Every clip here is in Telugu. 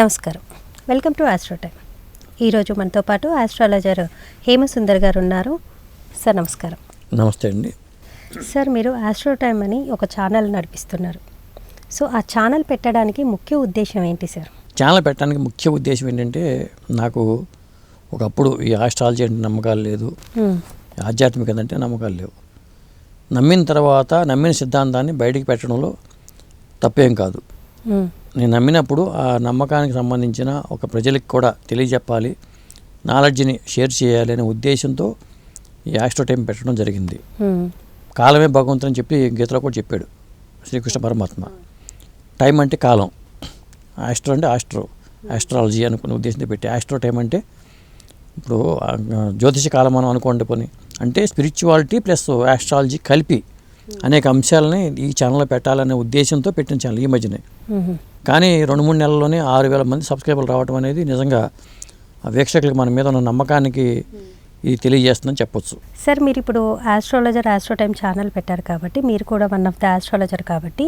నమస్కారం, వెల్కమ్ టు ఆస్ట్రో టైమ్. ఈరోజు మనతో పాటు ఆస్ట్రాలజర్ హేమసుందర్ గారు ఉన్నారు. సార్ నమస్కారం. నమస్తే అండి. సార్, మీరు ఆస్ట్రో టైమ్ అని ఒక ఛానల్ నడిపిస్తున్నారు. సో ఆ ఛానల్ పెట్టడానికి ముఖ్య ఉద్దేశం ఏంటి సార్? ఛానల్ పెట్టడానికి ముఖ్య ఉద్దేశం ఏంటంటే, నాకు ఒకప్పుడు ఈ ఆస్ట్రాలజీ అంటే నమ్మకాలు లేదు, ఆధ్యాత్మికత అంటే నమ్మకాలు లేవు. నమ్మిన తర్వాత నమ్మిన సిద్ధాంతాన్ని బయటికి పెట్టడంలో తప్పేం కాదు. నేను నమ్మినప్పుడు ఆ నమ్మకానికి సంబంధించిన ఒక ప్రజలకు కూడా తెలియజెప్పాలి, నాలెడ్జ్ని షేర్ చేయాలి అనే ఉద్దేశంతో ఈ ఆస్ట్రో టైం పెట్టడం జరిగింది. కాలమే భగవంతుడు అని చెప్పి గీతలో కూడా చెప్పాడు శ్రీకృష్ణ పరమాత్మ. టైం అంటే కాలం, ఆస్ట్రో అంటే ఆస్ట్రాలజీ అనుకునే ఉద్దేశంతో పెట్టి ఆస్ట్రో టైం అంటే ఇప్పుడు జ్యోతిష కాలం మనం అనుకోండి పని అంటే స్పిరిచువాలిటీ ప్లస్ ఆస్ట్రాలజీ కలిపి అనేక అంశాలని ఈ ఛానల్లో పెట్టాలనే ఉద్దేశంతో పెట్టిన ఛానల్ ఈ మధ్యనే. కానీ 2-3 నెలల్లోనే 6,000 మంది సబ్స్క్రైబర్లు రావడం అనేది నిజంగా వీక్షకులకు మన మీద ఉన్న నమ్మకానికి ఇది తెలియజేస్తుందని చెప్పొచ్చు. సార్, మీరు ఇప్పుడు ఆస్ట్రో టైమ్ ఛానల్ పెట్టారు కాబట్టి, మీరు కూడా వన్ ఆఫ్ ద ఆస్ట్రాలజర్ కాబట్టి,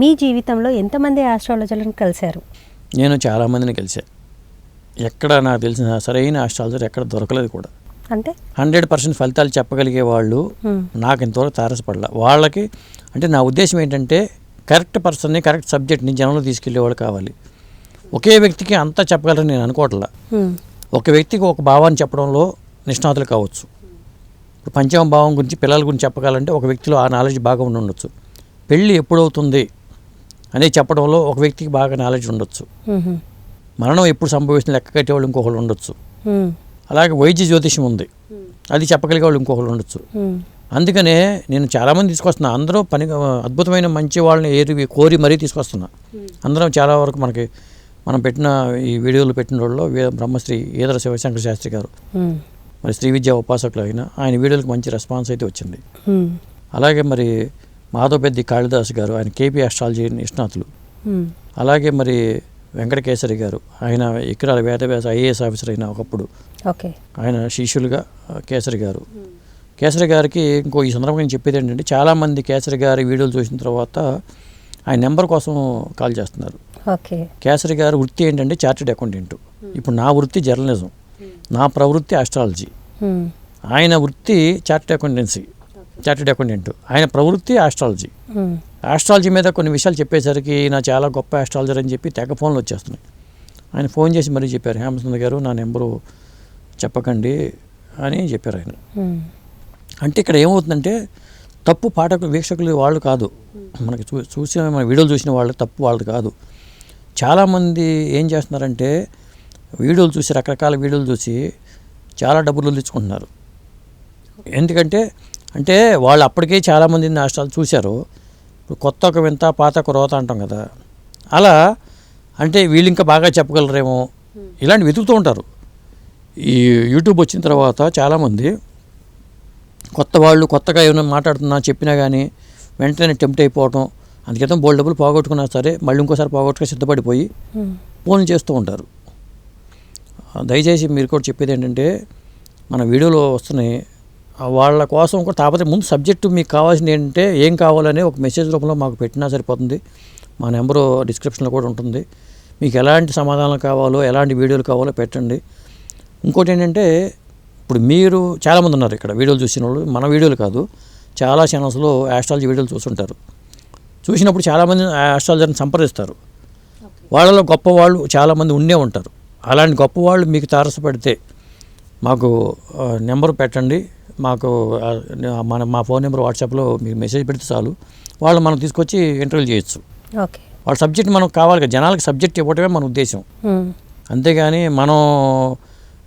మీ జీవితంలో ఎంతమంది ఆస్ట్రాలజర్లను కలిశారు? నేను చాలామందిని కలిసా. ఎక్కడ నాకు తెలిసిన సరైన ఆస్ట్రాలజర్ ఎక్కడ దొరకలేదు కూడా. అంటే 100% ఫలితాలు చెప్పగలిగే వాళ్ళు నాకు ఇంతవరకు తారసపడలే. వాళ్ళకి అంటే నా ఉద్దేశం ఏంటంటే, కరెక్ట్ పర్సన్ని కరెక్ట్ సబ్జెక్ట్ని జనంలో తీసుకెళ్లేవాళ్ళు కావాలి. ఒకే వ్యక్తికి అంతా చెప్పగలరని నేను అనుకోవట్లా. ఒక వ్యక్తికి ఒక భావాన్ని చెప్పడంలో నిష్ణాతులు కావచ్చు. ఇప్పుడు పంచమ భావం గురించి పిల్లల గురించి చెప్పగలంటే ఒక వ్యక్తిలో ఆ నాలెడ్జ్ బాగా ఉండొచ్చు. పెళ్ళి ఎప్పుడవుతుంది అనేది చెప్పడంలో ఒక వ్యక్తికి బాగా నాలెడ్జ్ ఉండొచ్చు. మరణం ఎప్పుడు సంభవిస్తుంది లెక్క కట్టేవాళ్ళు ఇంకొకళ్ళు ఉండొచ్చు. అలాగే వైద్య జ్యోతిషం ఉంది, అది చెప్పగలిగే వాళ్ళు ఇంకొకళ్ళు ఉండొచ్చు. అందుకనే నేను చాలామంది తీసుకొస్తున్నా. అందరూ అద్భుతమైన మంచి వాళ్ళని కోరి మరీ తీసుకొస్తున్నా. అందరం చాలా వరకు మనం పెట్టిన ఈ వీడియోలు పెట్టిన రోజుల్లో బ్రహ్మశ్రీ ఈదర శివశంకర శాస్త్రి గారు, మరి శ్రీ విద్యా ఉపాసకులు అయినా ఆయన వీడియోలకు మంచి రెస్పాన్స్ అయితే వచ్చింది. అలాగే మరి మాధవపెద్ది కాళిదాస్ గారు, ఆయన కేపీ ఆస్ట్రాలజీ నిష్ణాతులు. అలాగే మరి వెంకటకేసరి గారు, ఆయన ఇక్కడ వేదవ్యాస ఐఏఎస్ ఆఫీసర్ అయిన ఒకప్పుడు, ఆయన శిష్యులుగా కేసరి గారు. కేసరి గారికి ఈ సందర్భంగా నేను చెప్పేది ఏంటంటే, చాలామంది కేసరి గారి వీడియోలు చూసిన తర్వాత ఆయన నెంబర్ కోసం కాల్ చేస్తున్నారు. కేసరి గారి వృత్తి ఏంటంటే చార్టెడ్ అకౌంటెంట్. ఇప్పుడు నా వృత్తి జర్నలిజం, నా ప్రవృత్తి ఆస్ట్రాలజీ. ఆయన వృత్తి చార్టెడ్ అకౌంటెంట్, ఆయన ప్రవృత్తి ఆస్ట్రాలజీ. ఆస్ట్రాలజీ మీద కొన్ని విషయాలు చెప్పేసరికి నా చాలా గొప్ప ఆస్ట్రాలజర్ అని చెప్పి తెగ ఫోన్లు వచ్చేస్తున్నాయి. ఆయన ఫోన్ చేసి మరీ చెప్పారు, హేమసుందర్ గారు నా నెంబరు చెప్పకండి అని చెప్పారు ఆయన. అంటే ఇక్కడ ఏమవుతుందంటే, తప్పు పాఠకులు వీక్షకులు వాళ్ళు కాదు, మనకి మన వీడియోలు చూసిన వాళ్ళు తప్పు వాళ్ళది కాదు. చాలామంది ఏం చేస్తున్నారంటే, వీడియోలు చూసి రకరకాల వీడియోలు చూసి చాలా డబ్బులు తెచ్చుకుంటున్నారు. ఎందుకంటే వాళ్ళు అప్పటికే చాలామంది ఆస్ట్రాలు చూశారు. ఇప్పుడు కొత్త ఒక వింత పాత ఒక రోత అంటాం కదా, అలా అంటే వీళ్ళు ఇంకా బాగా చెప్పగలరేమో ఇలాంటి వెతుకుతూ ఉంటారు. ఈ యూట్యూబ్ వచ్చిన తర్వాత చాలామంది కొత్త వాళ్ళు కొత్తగా ఏమైనా మాట్లాడుతున్నా చెప్పినా కానీ వెంటనే టెంప్ట్ అయిపోవటం, అందుకేతం బోల్డ్ డబ్బులు పోగొట్టుకున్నా సరే మళ్ళీ ఇంకోసారి పోగొట్టుకు సిద్ధపడిపోయి ఫోన్లు చేస్తూ ఉంటారు. దయచేసి మీరు కూడా చెప్పేది ఏంటంటే, మన వీడియోలో వస్తున్నాయి వాళ్ళ కోసం కూడా తాపత్రయం. ముందు సబ్జెక్టు మీకు కావాల్సింది ఏంటంటే, ఏం కావాలని ఒక మెసేజ్ రూపంలో మాకు పెట్టినా సరిపోతుంది. మా నెంబరు డిస్క్రిప్షన్లో కూడా ఉంటుంది. మీకు ఎలాంటి సమాధానాలు కావాలో ఎలాంటి వీడియోలు కావాలో పెట్టండి. ఇంకోటి ఏంటంటే, ఇప్పుడు మీరు చాలామంది ఉన్నారు ఇక్కడ వీడియోలు చూసిన వాళ్ళు, మన వీడియోలు కాదు చాలా ఛానల్స్లో ఆస్ట్రాలజీ వీడియోలు చూస్తుంటారు. చూసినప్పుడు చాలామంది ఆస్ట్రాలజర్ని సంప్రదిస్తారు. వాళ్ళలో గొప్పవాళ్ళు చాలామంది ఉండే ఉంటారు. అలాంటి గొప్పవాళ్ళు మీకు తారసపడితే మాకు నెంబర్ పెట్టండి, మాకు మా ఫోన్ నెంబర్ వాట్సాప్లో మీరు మెసేజ్ పెడితే చాలు, వాళ్ళు మనం తీసుకొచ్చి ఇంటర్వ్యూ చేయొచ్చు. వాళ్ళ సబ్జెక్ట్ మనకు కావాలి కదా, జనాలకి సబ్జెక్ట్ ఇవ్వటమే మన ఉద్దేశం. అంతేగాని మనం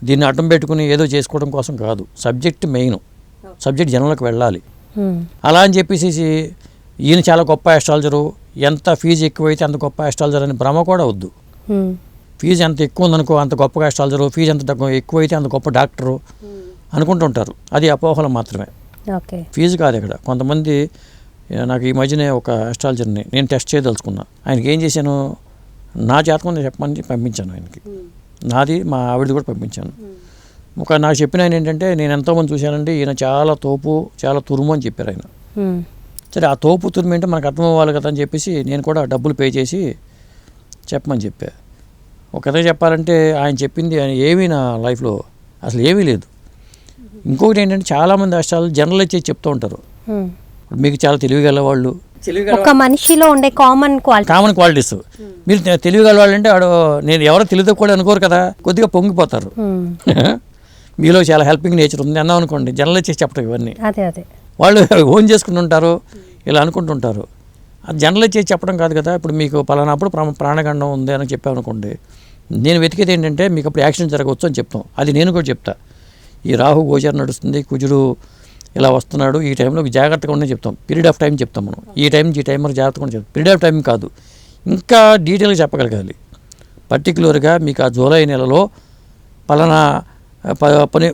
దీన్ని అడ్డం పెట్టుకుని ఏదో చేసుకోవడం కోసం కాదు. సబ్జెక్ట్ మెయిన్, సబ్జెక్ట్ జనాలకు వెళ్ళాలి. అలా అని చెప్పేసి ఈయన చాలా గొప్ప ఆస్ట్రాలజరు, ఎంత ఫీజు ఎక్కువైతే అంత గొప్ప ఆస్ట్రాలజర్ అని భ్రమ కూడా వద్దు. ఫీజు ఎంత ఎక్కువ ఉందనుకో అంత గొప్ప ఆస్ట్రాలజరు, ఫీజు ఎంత ఎక్కువైతే అంత గొప్ప డాక్టరు అనుకుంటుంటారు. అది అపోహలు మాత్రమే, ఫీజు కాదు ఇక్కడ. కొంతమంది నాకు ఈ మధ్యనే ఒక ఆస్ట్రాలజర్ని నేను టెస్ట్ చేయదలుచుకున్నా. ఆయనకి ఏం చేశాను, నా జాతకం చెప్పమని పంపించాను ఆయనకి, నాది మా ఆవిడది కూడా పంపించాను. నాకు చెప్పిన ఆయన ఏంటంటే, నేను ఎంతోమంది చూశానంటే ఈయన చాలా తోపు చాలా తురుము అని చెప్పారు ఆయన. సరే ఆ తోపు తురుము ఏంటో మనకు అర్థం అవ్వాలి కదా అని చెప్పేసి నేను కూడా డబ్బులు పే చేసి చెప్పమని చెప్పా. ఒక కథ చెప్పాలంటే ఆయన చెప్పింది ఏమీ నా లైఫ్లో అసలు ఏమీ లేదు. ఇంకొకటి ఏంటంటే చాలామంది అష్టాలు జనరల్ చేసి చెప్తూ ఉంటారు. మీకు చాలా తెలివిగల వాళ్ళు, ఒక మనిషిలో ఉండే కామన్ క్వాలిటీస్. మీరు తెలివిగల వాళ్ళు అంటే వాడు నేను ఎవరో తెలియదు కూడా అనుకోరు కదా, కొద్దిగా పొంగిపోతారు. మీలో చాలా హెల్పింగ్ నేచర్ ఉంది అన్నాం అనుకోండి, జనరల్ చేసి చెప్పడం ఇవన్నీ వాళ్ళు ఓన్ చేసుకుంటుంటారు, ఇలా అనుకుంటుంటారు. అది జనరల్ చేసి చెప్పడం కాదు కదా. ఇప్పుడు మీకు పలానాప్పుడు ప్రాణగండం ఉంది అని చెప్పామనుకోండి, నేను వెతికేది ఏంటంటే మీకు అప్పుడు యాక్సిడెంట్ జరగవచ్చు అని చెప్తాం. అది నేను కూడా చెప్తా. ఈ రాహు గోచరం నడుస్తుంది, కుజుడు ఇలా వస్తున్నాడు, ఈ టైంలో జాగ్రత్తగా ఉండని చెప్తాం. పీరియడ్ ఆఫ్ టైం చెప్తాం మనం. ఈ టైం ఈ టైం వరకు జాగ్రత్తగా చెప్తాం. పీరియడ్ ఆఫ్ టైం కాదు, ఇంకా డీటెయిల్గా చెప్పగలగాలి. పర్టికులర్గా మీకు ఆ జూలై నెలలో పలానా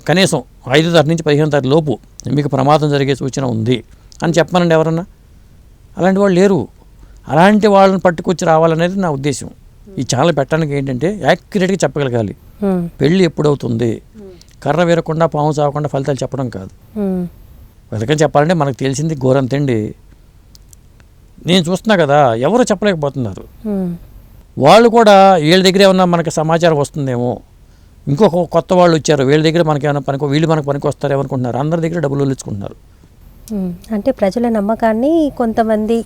కనీసం 5వ తారీఖు నుంచి 15వ తారీఖు లోపు మీకు ప్రమాదం జరిగే సూచన ఉంది అని చెప్పమనండి ఎవరన్నా. అలాంటి వాళ్ళు లేరు. అలాంటి వాళ్ళని పట్టుకొచ్చి రావాలనేది నా ఉద్దేశం. ఈ ఛానల్ పెట్టడానికి ఏంటంటే యాక్యురేట్గా చెప్పగలగాలి. పెళ్ళి ఎప్పుడవుతుంది, కర్ర వేరకుండా పాము చావకుండా ఫలితాలు చెప్పడం కాదు. వెతకని చెప్పాలంటే మనకు తెలిసింది ఘోరంతండి. నేను చూస్తున్నా కదా, ఎవరు చెప్పలేకపోతున్నారు. వాళ్ళు కూడా వీళ్ళ దగ్గర ఏమన్నా మనకి సమాచారం వస్తుందేమో, ఇంకొక కొత్త వాళ్ళు వచ్చారు వీళ్ళ దగ్గర మనకి ఏమైనా వీళ్ళు మనకు పనికి వస్తారు ఏమనుకుంటున్నారు. అందరి దగ్గర డబ్బులు వదిలించుకుంటున్నారు. అంటే ప్రజల నమ్మకాన్ని కొంతమంది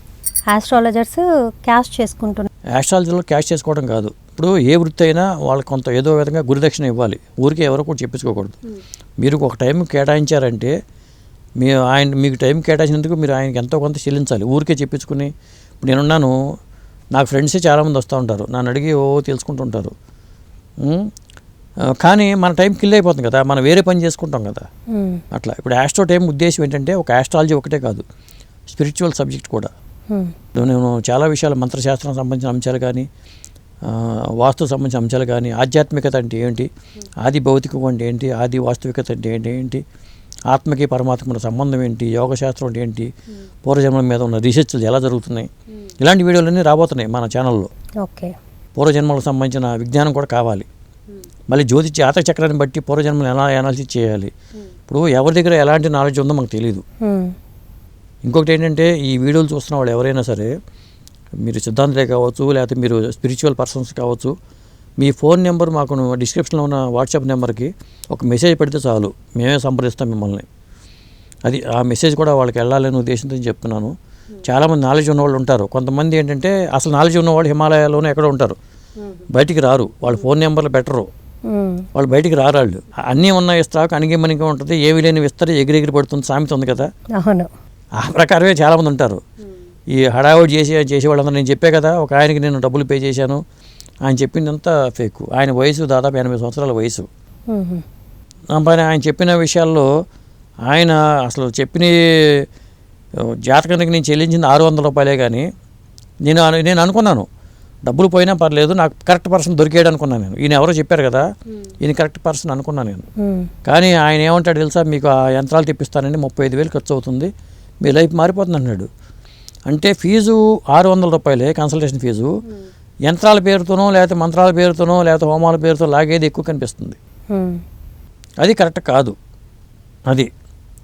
ఆస్ట్రాలజర్స్ క్యాష్ చేసుకుంటున్నారు. ఆస్ట్రాలజీలో క్యాష్ చేసుకోవడం కాదు. ఇప్పుడు ఏ వృత్తి అయినా వాళ్ళకి కొంత ఏదో విధంగా గురుదక్షిణ ఇవ్వాలి. ఊరికే ఎవరో కూడా చెప్పించుకోకూడదు. మీరు ఒక టైం కేటాయించారంటే మీకు టైం కేటాయించినందుకు మీరు ఆయనకి ఎంతో కొంత చెల్లించాలి. ఊరికే చెప్పించుకుని ఇప్పుడు నేనున్నాను, నాకు ఫ్రెండ్సే చాలామంది వస్తూ ఉంటారు, నన్ను అడిగి తెలుసుకుంటుంటారు. కానీ మన టైం కిల్ అయిపోతుంది కదా, మనం వేరే పని చేసుకుంటాం కదా. అట్లా ఇప్పుడు ఆస్ట్రో టైం ఉద్దేశం ఏంటంటే ఒక ఆస్ట్రాలజీ ఒకటే కాదు, స్పిరిచువల్ సబ్జెక్ట్ కూడా. నేను చాలా విషయాలు మంత్రశాస్త్రం సంబంధించిన అంశాలు కానీ, వాస్తు సంబంధించిన అంశాలు కానీ, ఆధ్యాత్మికత అంటే ఏంటి, ఆది భౌతికం అంటే ఏంటి, ఆది వాస్తవికత అంటే ఏంటి, ఆత్మకి పరమాత్మకు సంబంధం ఏంటి, యోగశాస్త్రం అంటే ఏంటి, పూర్వజన్మల మీద ఉన్న రీసెర్చ్లు ఎలా జరుగుతున్నాయి, ఇలాంటి వీడియోలన్నీ రాబోతున్నాయి మన ఛానల్లో. పూర్వజన్మలకు సంబంధించిన విజ్ఞానం కూడా కావాలి. మళ్ళీ జ్యోతిష్ జాతక చక్రాన్ని బట్టి పూర్వజన్మలు ఎలా అనాలిసిస్ చేయాలి. ఇప్పుడు ఎవరి దగ్గర ఎలాంటి నాలెడ్జ్ ఉందో మాకు తెలియదు. ఇంకొకటి ఏంటంటే ఈ వీడియోలు చూస్తున్న వాళ్ళు ఎవరైనా సరే, మీరు సిద్ధాంతులే కావచ్చు, లేకపోతే మీరు స్పిరిచువల్ పర్సన్స్ కావచ్చు, మీ ఫోన్ నెంబర్ మాకు డిస్క్రిప్షన్లో ఉన్న వాట్సాప్ నెంబర్కి ఒక మెసేజ్ పెడితే చాలు, మేమే సంప్రదిస్తాం మిమ్మల్ని. అది ఆ మెసేజ్ కూడా వాళ్ళకి వెళ్ళాలనే ఉద్దేశంతో చెప్తున్నాను. చాలామంది నాలెడ్జ్ ఉన్నవాళ్ళు ఉంటారు. కొంతమంది ఏంటంటే అసలు నాలెడ్జ్ ఉన్నవాళ్ళు హిమాలయాల్లోనే ఎక్కడో ఉంటారు, బయటికి రారు. వాళ్ళ ఫోన్ నెంబర్లు బెటరు, వాళ్ళు బయటికి రారు. వాళ్ళు అన్నీ ఉన్న ఇస్తాకు అణిగి మణిగి ఉంటుంది, ఏవి లేని విస్తరి ఎగిరెగిరి పడుతుంది సామెత ఉంది కదా. ఆ ప్రకారమే చాలామంది ఉంటారు. ఈ హడావుడి చేసేవాళ్ళందరూ నేను చెప్పే కదా, ఒక ఆయనకి నేను డబ్బులు పే చేశాను, ఆయన చెప్పిందంతా ఫేక్. ఆయన వయసు దాదాపు 80 సంవత్సరాల వయసు. ఆయన చెప్పిన విషయాల్లో ఆయన అసలు చెప్పిన జాతకానికి నేను చెల్లించింది 600 రూపాయలే. కానీ నేను అనుకున్నాను డబ్బులు పోయినా పర్లేదు, నాకు కరెక్ట్ పర్సన్ దొరికాడు అనుకున్నాను నేను. ఈయన ఎవరో చెప్పారు కదా, ఈయన కరెక్ట్ పర్సన్ అనుకున్నాను నేను. కానీ ఆయన ఏమంటాడు తెలుసా, మీకు ఆ యంత్రాలు తెప్పిస్తానండి, 35,000 ఖర్చు అవుతుంది, మీ లైఫ్ మారిపోతుంది అన్నాడు. అంటే ఫీజు 600 రూపాయలే కన్సల్టేషన్ ఫీజు. యంత్రాల పేరుతోనో లేకపోతే మంత్రాల పేరుతోనో లేకపోతే హోమాల పేరుతో లాగేది ఎక్కువ కనిపిస్తుంది. అది కరెక్ట్ కాదు. అది